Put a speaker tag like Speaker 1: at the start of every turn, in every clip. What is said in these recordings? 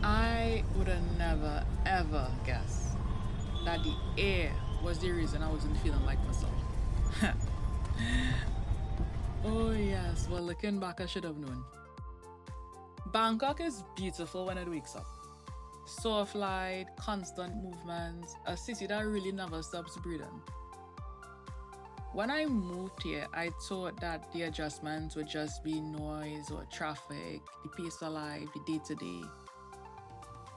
Speaker 1: I would have never ever guessed that the air was the reason I wasn't feeling like myself. Oh yes, well looking back I should have known. Bangkok is beautiful when it wakes up. Soft light, constant movement, a city that really never stops breathing. When I moved here, I thought that the adjustments would just be noise or traffic, the pace of life, the day-to-day.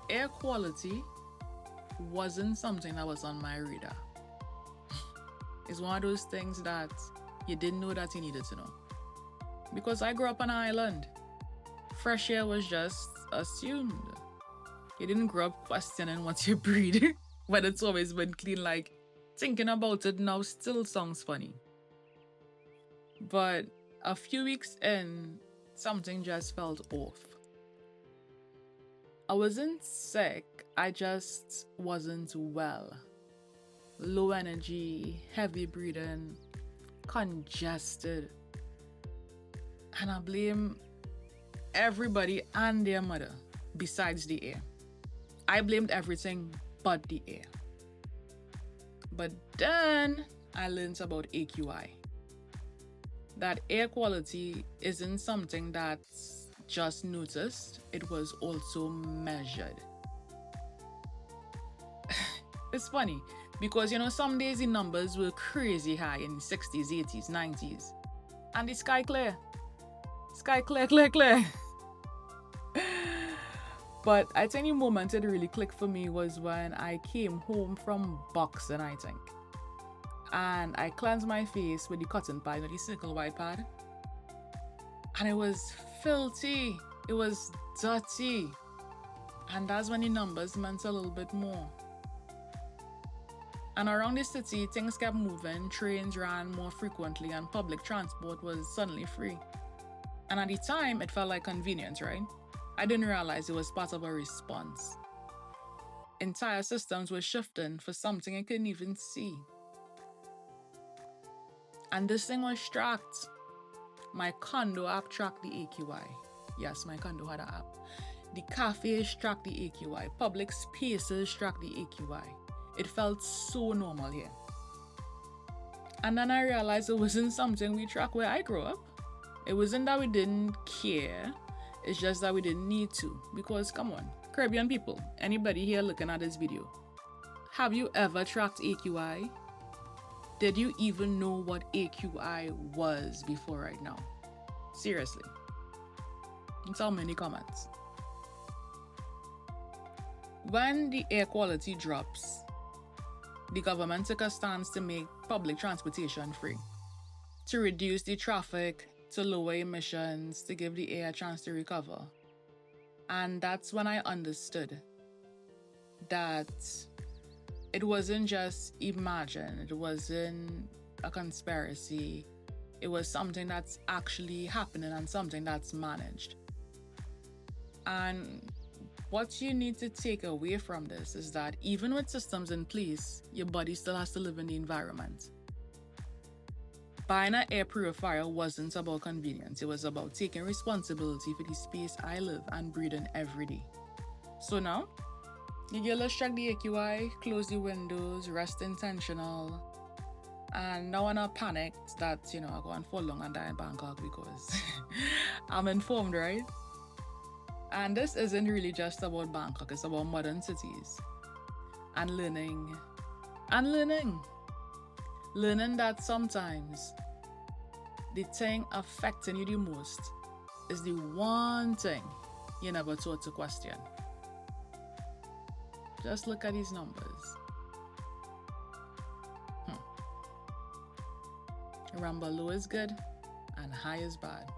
Speaker 1: Air quality wasn't something that was on my radar. It's one of those things that you didn't know that you needed to know. Because I grew up on an island. Fresh air was just assumed. You didn't grow up questioning what you breathe, but it's always been clean. Like, thinking about it now still sounds funny. But a few weeks in, something just felt off. I wasn't sick, I just wasn't well. Low energy, heavy breathing, congested. And I blame everybody and their mother besides the air. I blamed everything but the air. But then I learned about AQI. That air quality isn't something that's just noticed, it was also measured. It's funny because some days the numbers were crazy high in 60s, 80s, 90s. And the sky clear. Sky clear, clear, clear. But I think the moment it really clicked for me was when I came home from boxing, I think. And I cleansed my face with the cotton pad, the circle white pad. And it was filthy. It was dirty. And that's when the numbers meant a little bit more. And around the city, things kept moving. Trains ran more frequently and public transport was suddenly free. And at the time, it felt like convenience, right? I didn't realize it was part of a response. Entire systems were shifting for something I couldn't even see. And this thing was tracked. My condo app tracked the AQI. Yes, my condo had an app. The cafes tracked the AQI. Public spaces tracked the AQI. It felt so normal here. And then I realized it wasn't something we track where I grew up. It wasn't that we didn't care. It's just that we didn't need to. Because, come on, Caribbean people, anybody here looking at this video, have you ever tracked AQI? Did you even know what AQI was before right now? Seriously. Tell me in the comments. When the air quality drops, the government took a stance to make public transportation free, to reduce the traffic, to lower emissions, to give the air a chance to recover. And that's when I understood that it wasn't just imagined, it wasn't a conspiracy, it was something that's actually happening and something that's managed. And what you need to take away from this is that even with systems in place, your body still has to live in the environment. Buying an air purifier wasn't about convenience, it was about taking responsibility for the space I live and breathe in every day. So now, you get let's check the AQI, close the windows, rest intentional. And now I'm not panicked that, I'm going for long and die in Bangkok because I'm informed, right? And this isn't really just about Bangkok, it's about modern cities. And learning. Learning that sometimes the thing affecting you the most is the one thing you never thought to question. Just look at these numbers. Remember, low is good and high is bad.